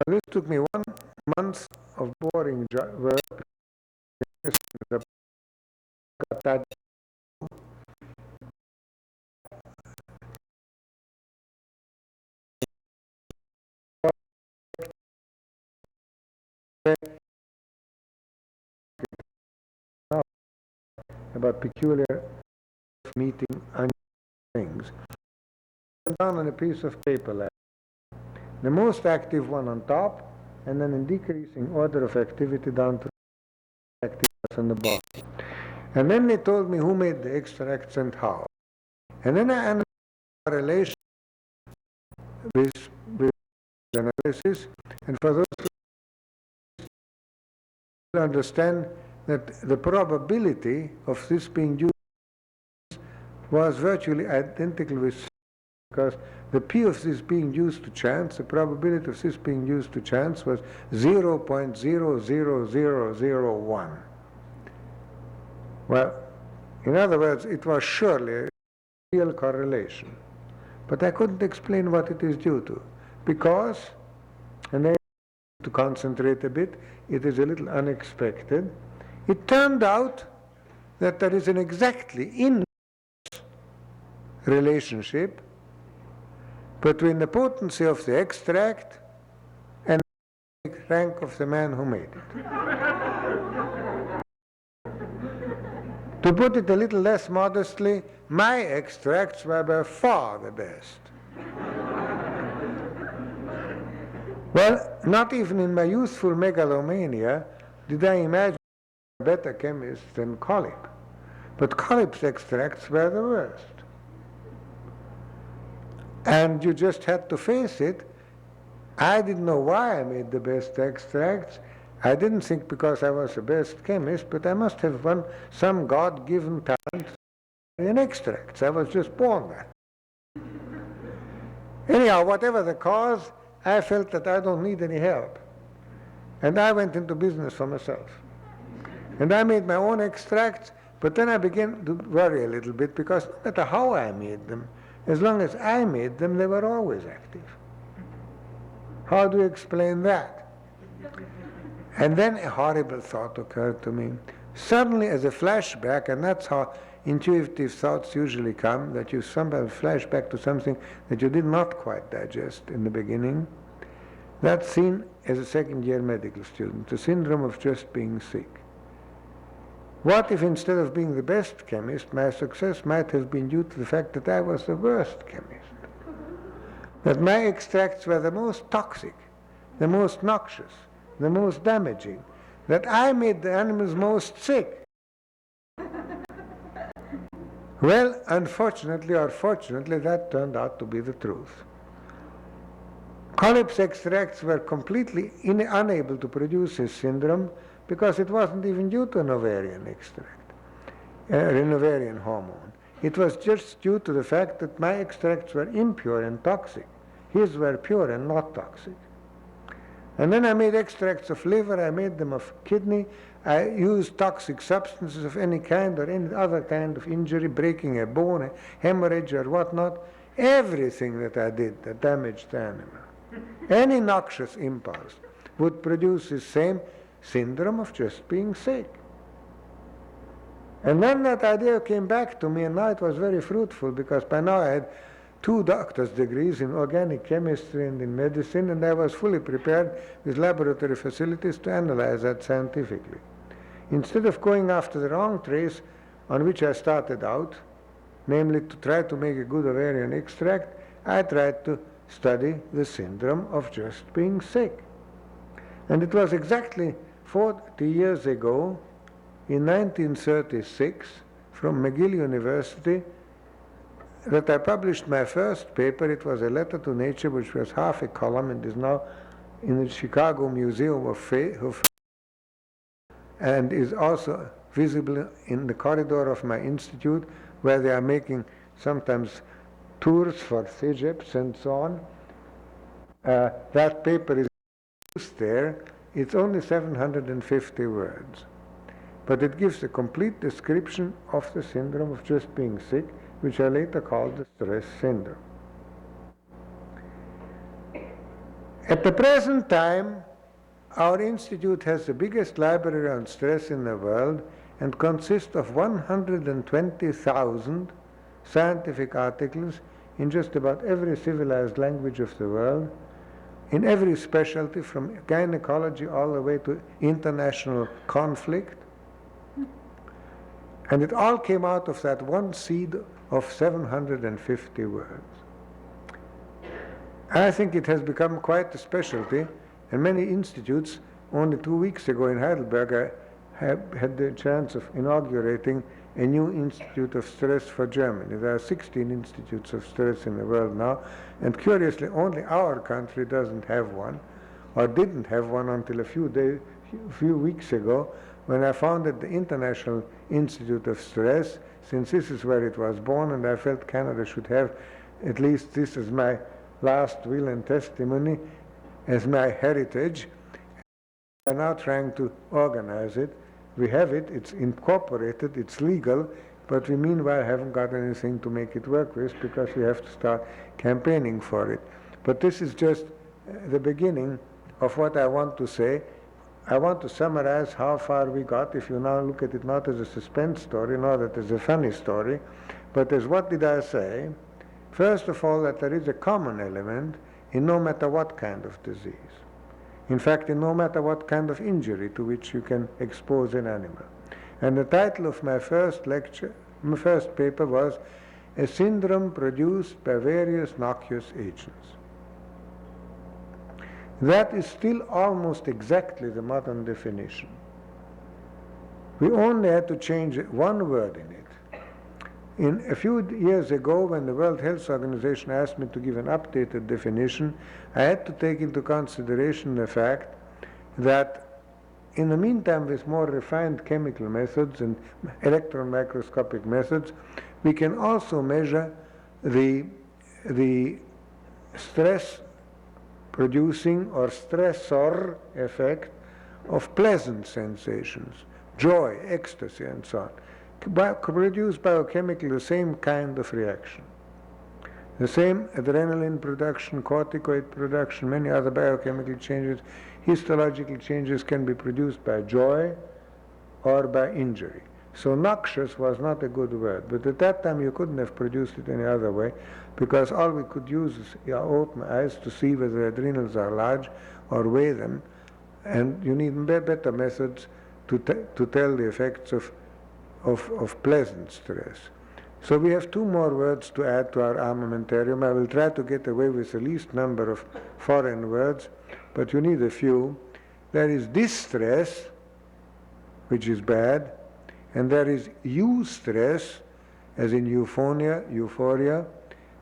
This took me 1 month of boring work. Got that about peculiar meeting and things. Down on a piece of paper, like the most active one on top, and then in decreasing order of activity down to activities on the bottom. And then they told me who made the extracts and how. And then I analyzed the relation with analysis, and for those who understand that the probability of this being used was virtually identical with, because the P of this being used to chance, the probability of this being used to chance was 0.00001. Well, in other words, it was surely a real correlation. But I couldn't explain what it is due to, because, and I have to concentrate a bit, it is a little unexpected. It turned out that there is an exactly inverse relationship between the potency of the extract and the rank of the man who made it. To put it a little less modestly, my extracts were by far the best. Well, not even in my youthful megalomania did I imagine a better chemist than Collip. But Collip's extracts were the worst. And you just had to face it. I didn't know why I made the best extracts. I didn't think because I was the best chemist, but I must have won some God-given talent in extracts. I was just born there. Anyhow, whatever the cause, I felt that I don't need any help. And I went into business for myself. And I made my own extracts, but then I began to worry a little bit, because no matter how I made them, as long as I made them, they were always active. How do you explain that? And then a horrible thought occurred to me. Suddenly, as a flashback, and that's how intuitive thoughts usually come, that you somehow flash back to something that you did not quite digest in the beginning. That's seen as a second-year medical student, the syndrome of just being sick. What if instead of being the best chemist, my success might have been due to the fact that I was the worst chemist? That my extracts were the most toxic, the most noxious, the most damaging, that I made the animals most sick. Well, unfortunately or fortunately, that turned out to be the truth. Collip's extracts were completely unable to produce his syndrome, because it wasn't even due to an ovarian extract, an ovarian hormone. It was just due to the fact that my extracts were impure and toxic. His were pure and not toxic. And then I made extracts of liver, I made them of kidney, I used toxic substances of any kind or any other kind of injury, breaking a bone, a hemorrhage or whatnot. Everything that I did that damaged the animal, any noxious impulse, would produce the same syndrome of just being sick. And then that idea came back to me, and now it was very fruitful, because by now I had 2 doctor's degrees in organic chemistry and in medicine, and I was fully prepared with laboratory facilities to analyze that scientifically. Instead of going after the wrong trace on which I started out, namely to try to make a good ovarian extract, I tried to study the syndrome of just being sick. And it was exactly 40 years ago, in 1936, from McGill University, that I published my first paper. It was a letter to Nature, which was half a column, and is now in the Chicago Museum of and is also visible in the corridor of my institute, where they are making sometimes tours for CEGEPs and so on. That paper is used there. It's only 750 words, but it gives a complete description of the syndrome of just being sick, which I later called the stress syndrome. At the present time, our institute has the biggest library on stress in the world and consists of 120,000 scientific articles in just about every civilized language of the world, in every specialty from gynecology all the way to international conflict. And it all came out of that one seed of 750 words. I think it has become quite a specialty, and many institutes, only 2 weeks ago in Heidelberg, I had the chance of inaugurating a new institute of stress for Germany. There are 16 institutes of stress in the world now, and curiously, only our country doesn't have one, or didn't have one until a few weeks ago, when I founded the International Institute of Stress, since this is where it was born, and I felt Canada should have at least this as my last will and testimony, as my heritage. We are now trying to organize it. We have it, it's incorporated, it's legal, but we meanwhile haven't got anything to make it work with because we have to start campaigning for it. But this is just the beginning of what I want to say. I want to summarize how far we got, if you now look at it not as a suspense story, not as a funny story, but as what did I say? First of all, that there is a common element in no matter what kind of disease. In fact, in no matter what kind of injury to which you can expose an animal. And the title of my first paper was A Syndrome Produced by Various Noxious Agents. That is still almost exactly the modern definition. We only had to change one word in it. A few years ago, when the World Health Organization asked me to give an updated definition, I had to take into consideration the fact that in the meantime, with more refined chemical methods and electron microscopic methods, we can also measure the stress producing or stressor effect of pleasant sensations, joy, ecstasy, and so on. Produce biochemically the same kind of reaction. The same adrenaline production, corticoid production, many other biochemical changes, histological changes can be produced by joy or by injury. So noxious was not a good word, but at that time you couldn't have produced it any other way, because all we could use is our open eyes to see whether the adrenals are large or weigh them, and you need better methods to tell the effects of pleasant stress. So we have two more words to add to our armamentarium. I will try to get away with the least number of foreign words, but you need a few. There is distress, which is bad, and there is eustress, as in euphoria,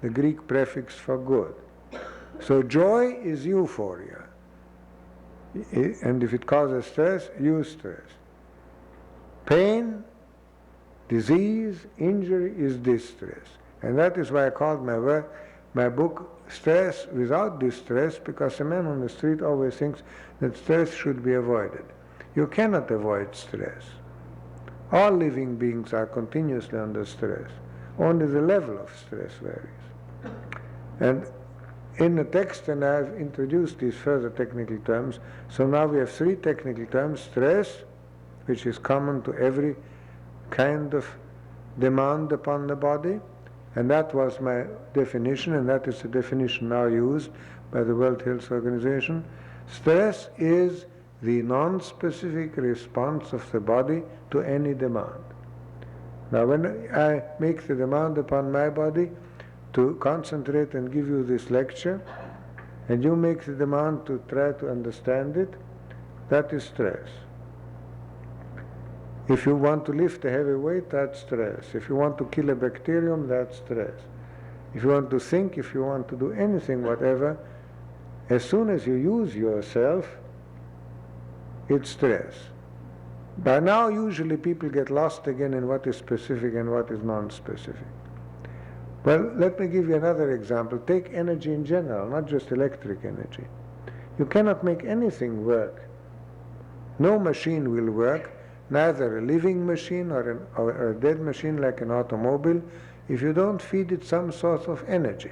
the Greek prefix for good. So joy is euphoria, and if it causes stress, eustress. Pain, disease, injury is distress. And that is why I called my book Stress Without Distress, because a man on the street always thinks that stress should be avoided. You cannot avoid stress. All living beings are continuously under stress. Only the level of stress varies. And in the text, and I've introduced these further technical terms, so now we have three technical terms: stress, which is common to every kind of demand upon the body, and that was my definition, and that is the definition now used by the World Health Organization. Stress is the non-specific response of the body to any demand. Now, when I make the demand upon my body to concentrate and give you this lecture, and you make the demand to try to understand it, that is stress. If you want to lift a heavy weight, that's stress. If you want to kill a bacterium, that's stress. If you want to think, if you want to do anything, whatever, as soon as you use yourself, it's stress. By now, usually people get lost again in what is specific and what is non-specific. Well, let me give you another example. Take energy in general, not just electric energy. You cannot make anything work. No machine will work, neither a living machine or a dead machine like an automobile, if you don't feed it some source of energy.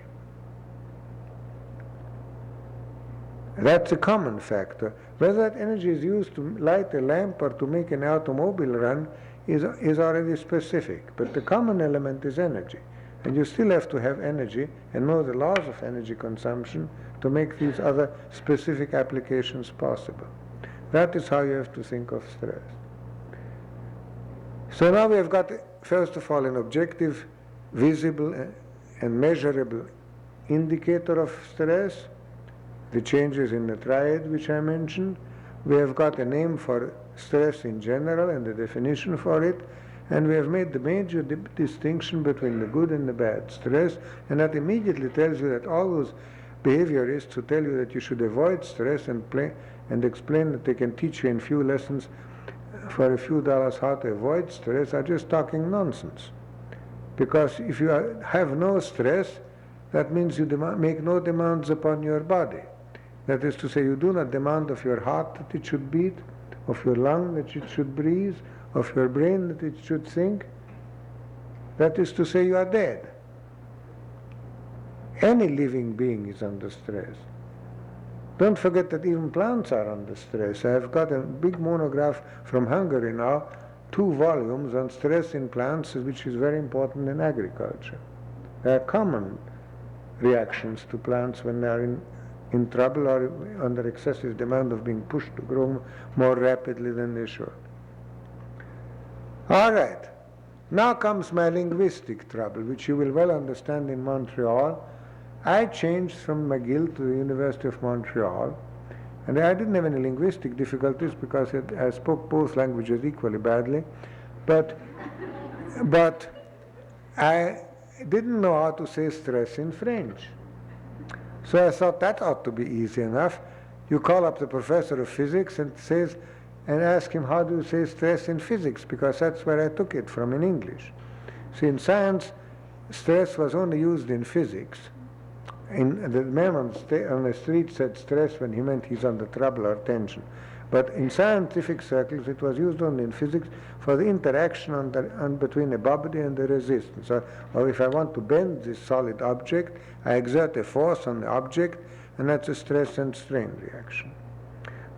That's a common factor. Whether that energy is used to light a lamp or to make an automobile run is already specific. But the common element is energy. And you still have to have energy and know the laws of energy consumption to make these other specific applications possible. That is how you have to think of stress. So now we have got, first of all, an objective, visible, and measurable indicator of stress, the changes in the triad which I mentioned. We have got a name for stress in general and a definition for it, and we have made the major distinction between the good and the bad stress, and that immediately tells you that all those behaviorists who tell you that you should avoid stress and explain that they can teach you in few lessons for a few dollars how to avoid stress are just talking nonsense. Because if you have no stress, that means you make no demands upon your body. That is to say, you do not demand of your heart that it should beat, of your lung that it should breathe, of your brain that it should think. That is to say, you are dead. Any living being is under stress. Don't forget that even plants are under stress. I have got a big monograph from Hungary now, 2 volumes on stress in plants, which is very important in agriculture. There are common reactions to plants when they are in trouble or under excessive demand of being pushed to grow more rapidly than they should. All right. Now comes my linguistic trouble, which you will well understand in Montreal. I changed from McGill to the University of Montreal, and I didn't have any linguistic difficulties because I spoke both languages equally badly, but I didn't know how to say stress in French. So I thought that ought to be easy enough. You call up the professor of physics and ask him, how do you say stress in physics? Because that's where I took it from in English. See, in science, stress was only used in physics. The man on the street said stress when he meant he's under trouble or tension. But in scientific circles, it was used only in physics for the interaction between a body and the resistance. Or if I want to bend this solid object, I exert a force on the object, and that's a stress and strain reaction.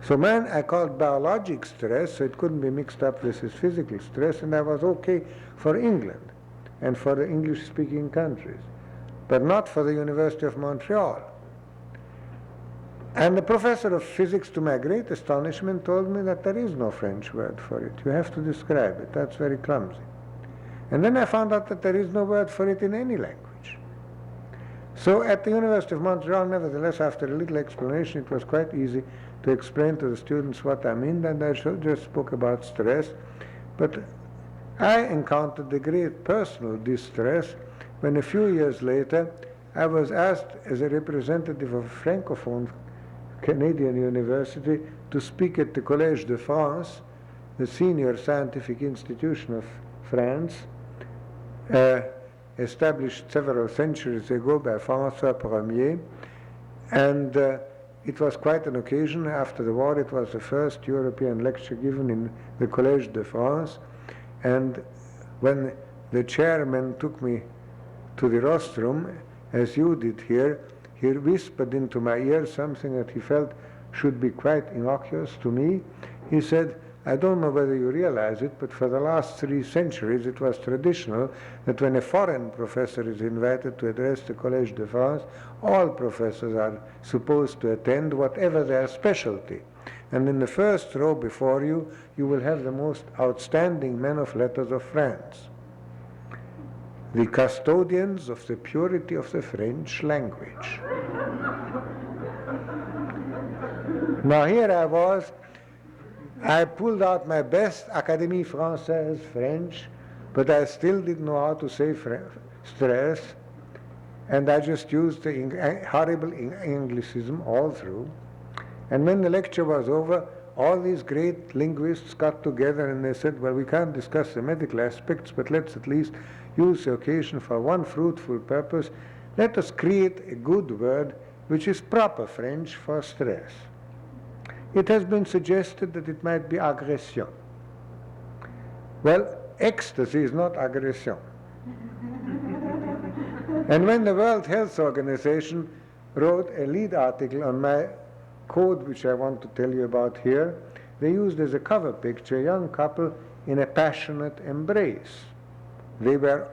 So mine I called biologic stress, so it couldn't be mixed up with this physical stress, and that was okay for England and for the English-speaking countries, but not for the University of Montreal. And the professor of physics, to my great astonishment, told me that there is no French word for it. You have to describe it. That's very clumsy. And then I found out that there is no word for it in any language. So at the University of Montreal, nevertheless, after a little explanation, it was quite easy to explain to the students what I mean, and I just spoke about stress. But I encountered the great personal distress when a few years later I was asked as a representative of a Francophone Canadian university to speak at the Collège de France, the senior scientific institution of France, established several centuries ago by François Ier, and it was quite an occasion. After the war, it was the first European lecture given in the Collège de France, and when the chairman took me to the rostrum, as you did here, he whispered into my ear something that he felt should be quite innocuous to me. He said, I don't know whether you realize it, but for the last 3 centuries it was traditional that when a foreign professor is invited to address the Collège de France, all professors are supposed to attend, whatever their specialty. And in the first row before you, you will have the most outstanding men of letters of France, the custodians of the purity of the French language. Now here I was, I pulled out my best Académie Française French, but I still didn't know how to say stress, and I just used the horrible Anglicism all through. And when the lecture was over, all these great linguists got together and they said, well, we can't discuss the medical aspects, but let's at least use the occasion for one fruitful purpose. Let us create a good word which is proper French for stress. It has been suggested that it might be aggression. Well, ecstasy is not aggression. And when the World Health Organization wrote a lead article on my code which I want to tell you about here, they used as a cover picture a young couple in a passionate embrace. They were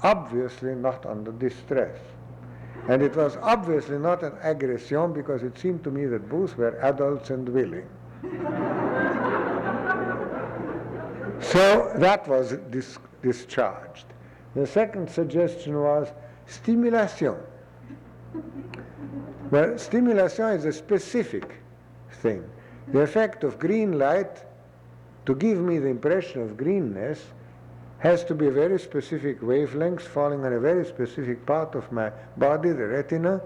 obviously not under distress. And it was obviously not an aggression, because it seemed to me that both were adults and willing. So that was discharged. The second suggestion was stimulation. Well, stimulation is a specific thing. The effect of green light to give me the impression of greenness has to be a very specific wavelength falling on a very specific part of my body, the retina,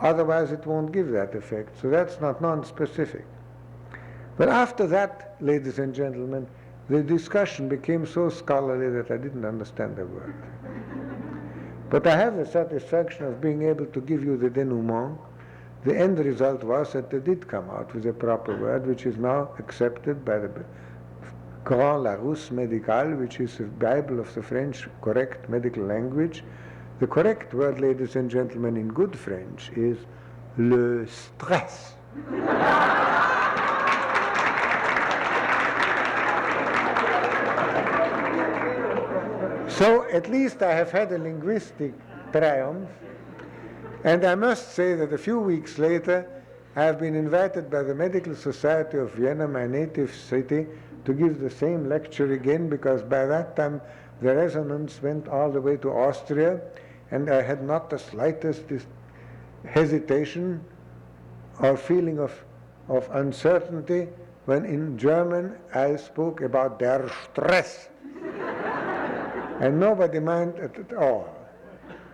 otherwise it won't give that effect. So that's not non-specific. But after that, ladies and gentlemen, the discussion became so scholarly that I didn't understand a word. But I have the satisfaction of being able to give you the denouement. The end result was that they did come out with a proper word, which is now accepted by the Grand Larousse Médical, which is the Bible of the French correct medical language. The correct word, ladies and gentlemen, in good French is le stress. So at least I have had a linguistic triumph, and I must say that a few weeks later I have been invited by the Medical Society of Vienna, my native city, to give the same lecture again, because by that time the resonance went all the way to Austria, and I had not the slightest hesitation or feeling of uncertainty when in German I spoke about der Stress. And nobody minded at all.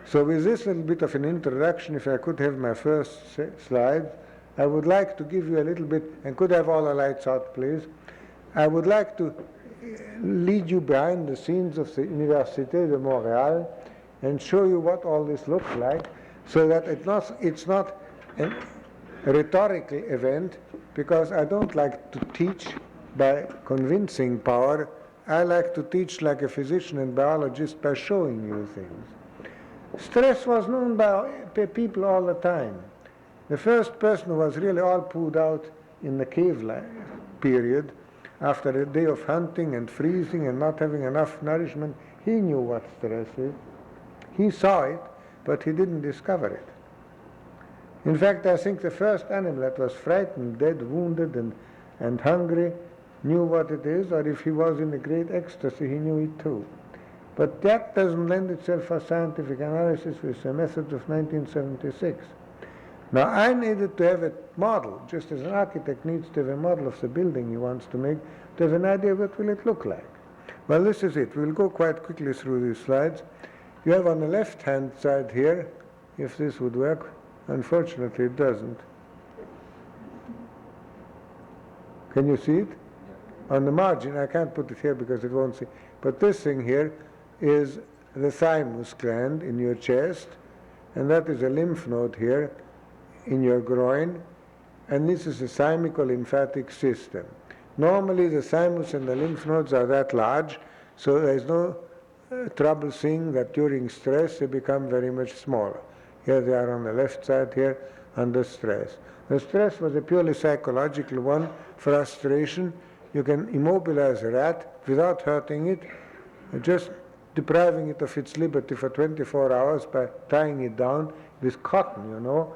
So with this little bit of an introduction, if I could have my first slide, I would like to give you a little bit, and could have all the lights out, please. I would like to lead you behind the scenes of the Université de Montréal and show you what all this looks like, so that it's not a rhetorical event, because I don't like to teach by convincing power. I like to teach like a physician and biologist by showing you things. Stress was known by people all the time. The first person who was really all pulled out in the cave period, after a day of hunting and freezing and not having enough nourishment, he knew what stress is. He saw it, but he didn't discover it. In fact, I think the first animal that was frightened, dead, wounded, and hungry knew what it is, or if he was in a great ecstasy, he knew it too. But that doesn't lend itself for scientific analysis with the methods of 1976. Now, I needed to have a model, just as an architect needs to have a model of the building he wants to make, to have an idea what will it look like. Well, this is it. We'll go quite quickly through these slides. You have on the left-hand side here, if this would work. Unfortunately, it doesn't. Can you see it? On the margin, I can't put it here because it won't see. But this thing here is the thymus gland in your chest, and that is a lymph node here in your groin, and this is the thymico-lymphatic system. Normally the thymus and the lymph nodes are that large, so there is no trouble seeing that during stress they become very much smaller. Here they are on the left side here under stress. The stress was a purely psychological one, frustration. You can immobilize a rat without hurting it, just depriving it of its liberty for 24 hours by tying it down with cotton, you know,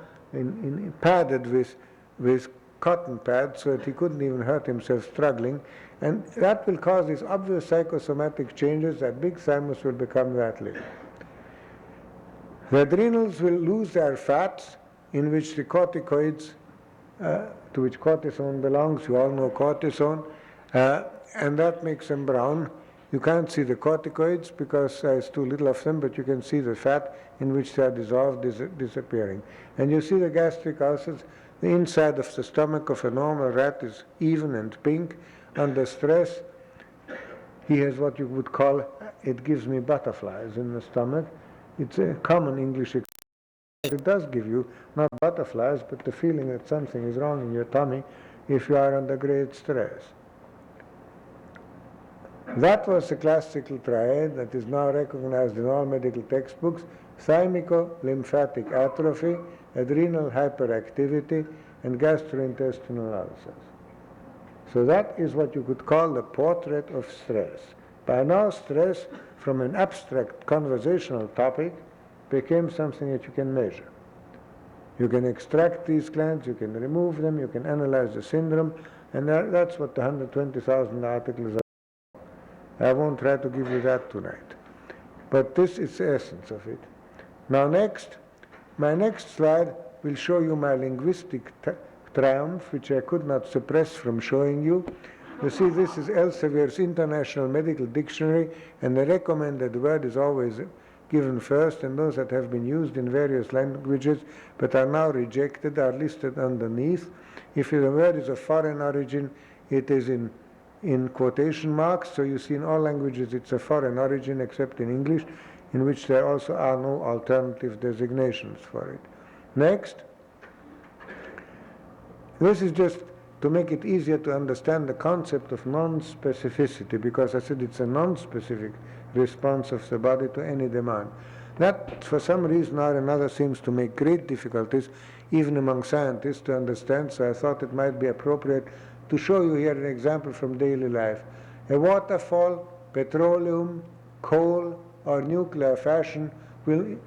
padded with cotton pads so that he couldn't even hurt himself struggling. And that will cause these obvious psychosomatic changes. That big thymus will become that little. The adrenals will lose their fats, in which the corticoids, to which cortisone belongs, you all know cortisone, and that makes them brown. You can't see the corticoids because there's too little of them, but you can see the fat in which they are dissolved disappearing. And you see the gastric ulcers. The inside of the stomach of a normal rat is even and pink. Under stress, he has what you would call, it gives me butterflies in the stomach. It's a common English expression. It does give you, not butterflies, but the feeling that something is wrong in your tummy if you are under great stress. That was the classical triad that is now recognized in all medical textbooks: thymico-lymphatic atrophy, adrenal hyperactivity, and gastrointestinal ulcers. So that is what you could call the portrait of stress. By now, stress from an abstract conversational topic became something that you can measure. You can extract these glands, you can remove them, you can analyze the syndrome, and that's what the 120,000 articles are. I won't try to give you that tonight. But this is the essence of it. Now my next slide will show you my linguistic triumph, which I could not suppress from showing you. You see, this is Elsevier's International Medical Dictionary, and the recommended word is always given first, and those that have been used in various languages but are now rejected are listed underneath. If the word is of foreign origin, it is in quotation marks, so you see in all languages it's a foreign origin except in English, in which there also are no alternative designations for it. Next. This is just to make it easier to understand the concept of non-specificity, because I said it's a non-specific response of the body to any demand. That, for some reason or another, seems to make great difficulties, even among scientists, to understand, so I thought it might be appropriate to show you here an example from daily life. A waterfall, petroleum, coal, or nuclear fission will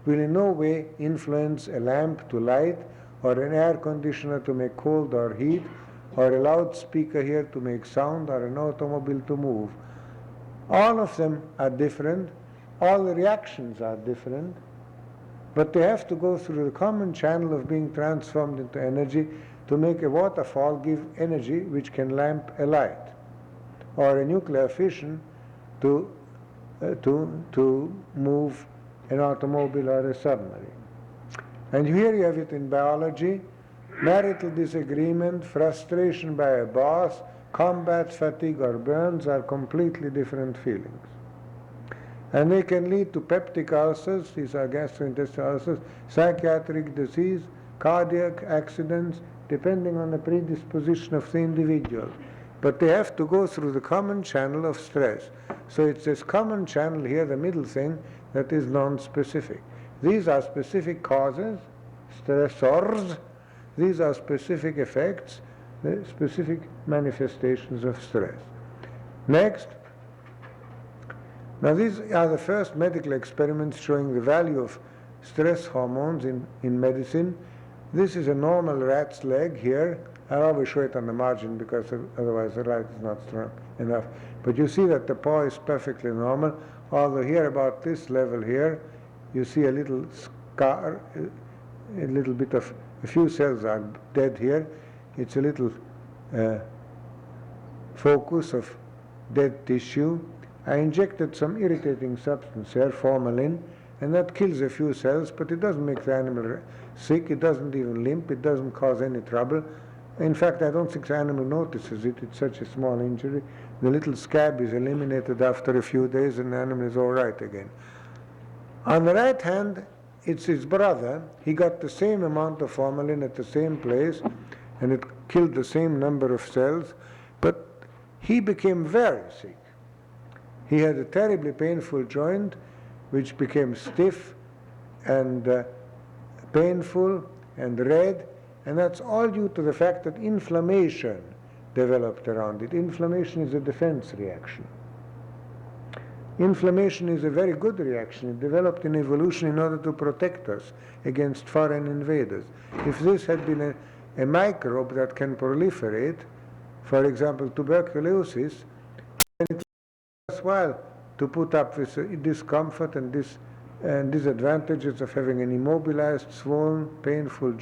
in no way influence a lamp to light, or an air conditioner to make cold or heat, or a loudspeaker here to make sound, or an automobile to move. All of them are different, all the reactions are different, but they have to go through the common channel of being transformed into energy to make a waterfall give energy which can lamp a light, or a nuclear fission to move an automobile or a submarine. And here you have it in biology: marital disagreement, frustration by a boss, combat fatigue or burns are completely different feelings. And they can lead to peptic ulcers, these are gastrointestinal ulcers, psychiatric disease, cardiac accidents, depending on the predisposition of the individual. But they have to go through the common channel of stress. So it's this common channel here, the middle thing, that is non-specific. These are specific causes, stressors. These are specific effects, the specific manifestations of stress. Next. Now these are the first medical experiments showing the value of stress hormones in medicine. This is a normal rat's leg here. I always show it on the margin because otherwise the light is not strong enough. But you see that the paw is perfectly normal, although here about this level here, you see a little scar, a little bit of, a few cells are dead here. It's a little focus of dead tissue. I injected some irritating substance here, formalin, and that kills a few cells, but it doesn't make the animal sick, it doesn't even limp, it doesn't cause any trouble. In fact, I don't think the animal notices it, it's such a small injury. The little scab is eliminated after a few days and the animal is all right again. On the right hand, it's his brother. He got the same amount of formalin at the same place, and it killed the same number of cells, but he became very sick. He had a terribly painful joint, which became stiff and painful and red, and that's all due to the fact that inflammation developed around it. Inflammation is a defense reaction. Inflammation is a very good reaction. It developed in evolution in order to protect us against foreign invaders. If this had been a microbe that can proliferate, for example, tuberculosis, then it was worthwhile to put up with discomfort and disadvantages of having an immobilized, swollen, painful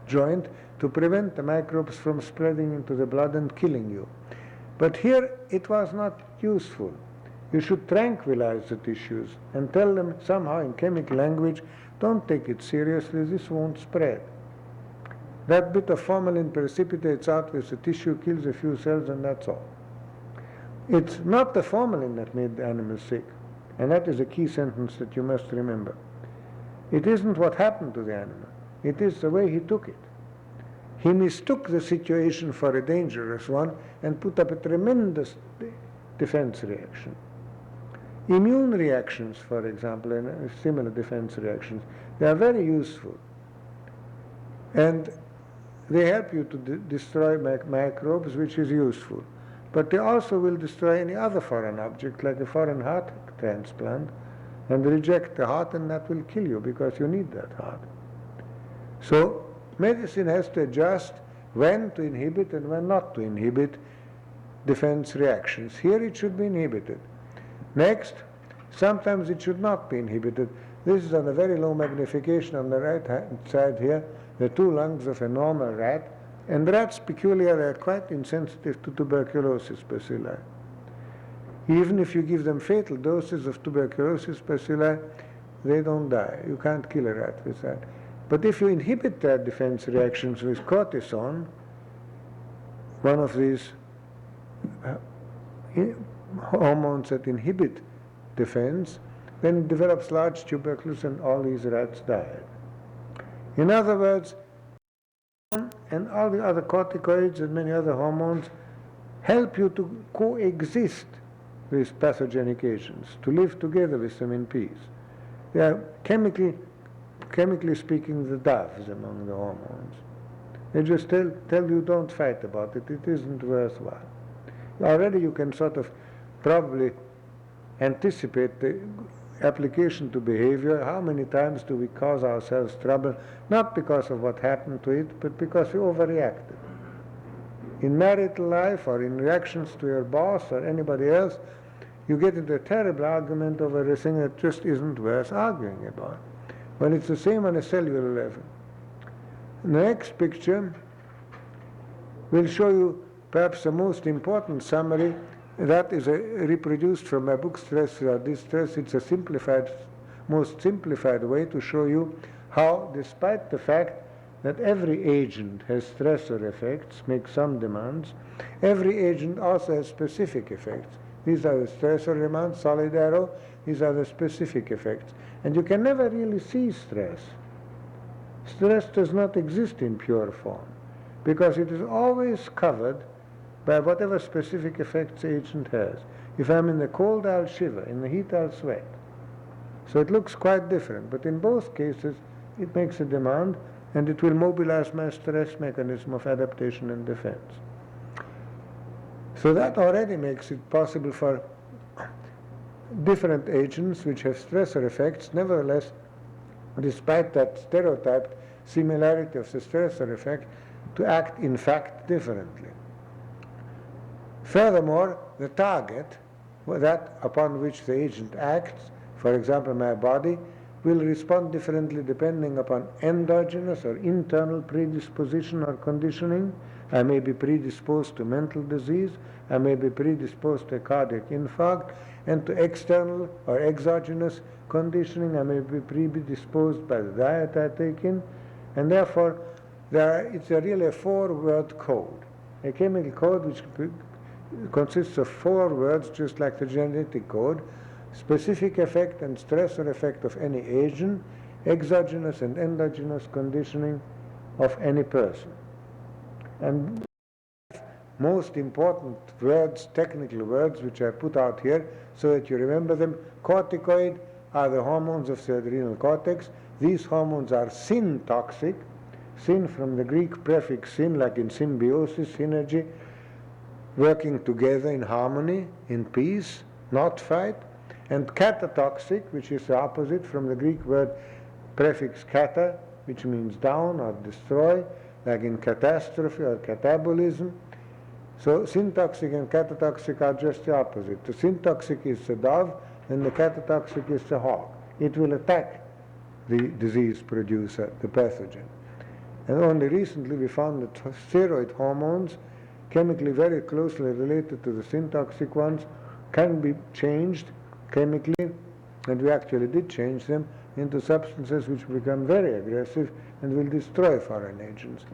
joint to prevent the microbes from spreading into the blood and killing you. But here it was not useful. You should tranquilize the tissues and tell them somehow in chemical language, don't take it seriously, this won't spread. That bit of formalin precipitates out with the tissue, kills a few cells, and that's all. It's not the formalin that made the animal sick, and that is a key sentence that you must remember. It isn't what happened to the animal, it is the way he took it. He mistook the situation for a dangerous one and put up a tremendous defense reaction. Immune reactions, for example, and similar defense reactions, they are very useful. And they help you to destroy microbes, which is useful. But they also will destroy any other foreign object, like a foreign heart transplant, and reject the heart, and that will kill you because you need that heart. So medicine has to adjust when to inhibit and when not to inhibit defense reactions. Here it should be inhibited. Next, sometimes it should not be inhibited. This is on a very low magnification on the right hand side here, the two lungs of a normal rat, and rats peculiarly are quite insensitive to tuberculosis bacilli. Even if you give them fatal doses of tuberculosis bacilli, they don't die. You can't kill a rat with that. But if you inhibit their defense reactions with cortisone, one of these hormones that inhibit defense, then it develops large tuberculosis and all these rats died. In other words, and all the other corticoids and many other hormones help you to coexist with pathogenic agents, to live together with them in peace. They are chemically speaking, the doves among the hormones. They just tell you don't fight about it, it isn't worthwhile. Already you can sort of probably anticipate the application to behavior. How many times do we cause ourselves trouble, not because of what happened to it, but because we overreacted? In marital life or in reactions to your boss or anybody else, you get into a terrible argument over a thing that just isn't worth arguing about. Well, it's the same on a cellular level. The next picture will show you perhaps the most important summary. That is reproduced from my book, Stress Without Distress. It's a most simplified way to show you how, despite the fact that every agent has stressor effects, makes some demands, every agent also has specific effects. These are the stressor demands, solid arrow. These are the specific effects. And you can never really see stress. Stress does not exist in pure form, because it is always covered by whatever specific effects the agent has. If I'm in the cold, I'll shiver. In the heat, I'll sweat. So it looks quite different. But in both cases, it makes a demand, and it will mobilize my stress mechanism of adaptation and defense. So that already makes it possible for different agents which have stressor effects, nevertheless, despite that stereotyped similarity of the stressor effect, to act in fact differently. Furthermore, the target, that upon which the agent acts, for example my body, will respond differently depending upon endogenous or internal predisposition or conditioning. I may be predisposed to mental disease, I may be predisposed to a cardiac infarct, and to external or exogenous conditioning, I may be predisposed by the diet I take in, and therefore it's really a four-word code, a chemical code which consists of 4 words, just like the genetic code: specific effect and stressor effect of any agent, exogenous and endogenous conditioning of any person. And most important words, technical words, which I put out here so that you remember them. Corticoid are the hormones of the adrenal cortex. These hormones are syntoxic, syn from the Greek prefix syn, like in symbiosis, synergy, working together in harmony, in peace, not fight. And catatoxic, which is the opposite from the Greek word prefix kata, which means down or destroy, like in catastrophe or catabolism. So syntoxic and catatoxic are just the opposite. The syntoxic is the dove, and the catatoxic is the hawk. It will attack the disease producer, the pathogen. And only recently we found that steroid hormones, chemically very closely related to the syntoxic ones, can be changed chemically, and we actually did change them into substances which become very aggressive and will destroy foreign agents.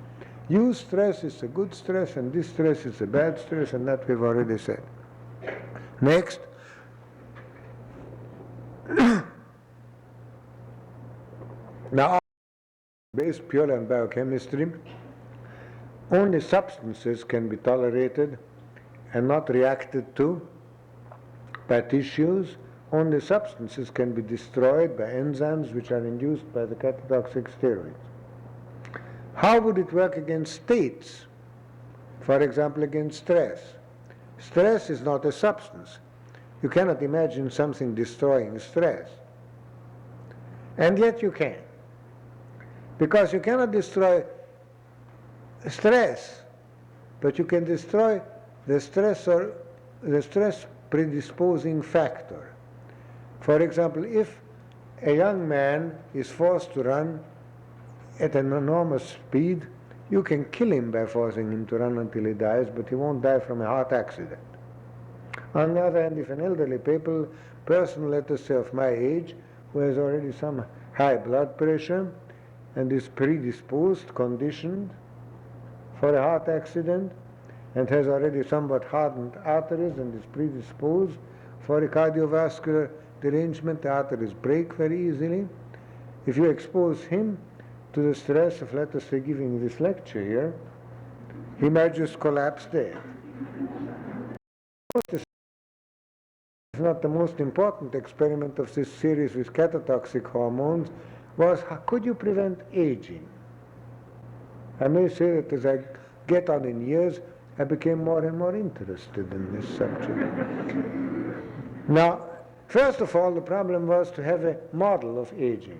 Eustress is a good stress, and distress is a bad stress, and that we've already said. Next. Now, based purely on biochemistry, only substances can be tolerated and not reacted to by tissues. Only substances can be destroyed by enzymes which are induced by the catatoxic steroids. How would it work against states? For example, against stress. Stress is not a substance. You cannot imagine something destroying stress. And yet you can. Because you cannot destroy stress, but you can destroy the stressor, the stress predisposing factor. For example, if a young man is forced to run at an enormous speed, you can kill him by forcing him to run until he dies, but he won't die from a heart accident. On the other hand, if an elderly person, let us say of my age, who has already some high blood pressure and is predisposed, conditioned for a heart accident, and has already somewhat hardened arteries and is predisposed for a cardiovascular derangement, the arteries break very easily. If you expose him to the stress of, let us say, giving this lecture here, he might just collapse dead. If not the most important experiment of this series with catatoxic hormones was, how could you prevent aging? I may say that as I get on in years, I became more and more interested in this subject. Now, first of all, the problem was to have a model of aging,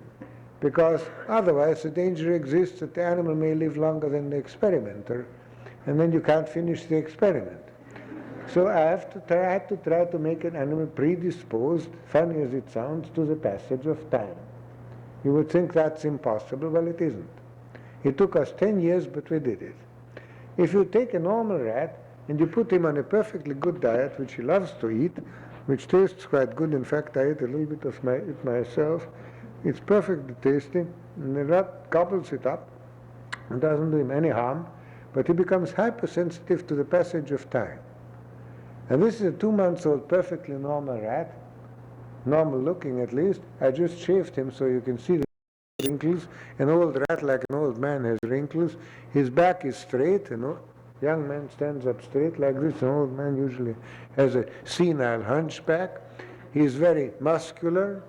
because otherwise the danger exists that the animal may live longer than the experimenter, and then you can't finish the experiment. So I had to try to make an animal predisposed, funny as it sounds, to the passage of time. You would think that's impossible. Well, it isn't. It took us 10 years, but we did it. If you take a normal rat and you put him on a perfectly good diet, which he loves to eat, which tastes quite good, in fact I ate a little bit of it myself, it's perfectly tasty, and the rat gobbles it up, and doesn't do him any harm, but he becomes hypersensitive to the passage of time. And this is a 2-month-old perfectly normal rat, normal looking at least. I just shaved him so you can see the wrinkles. An old rat, like an old man, has wrinkles. His back is straight. A young man stands up straight like this. An old man usually has a senile hunchback. He is very muscular.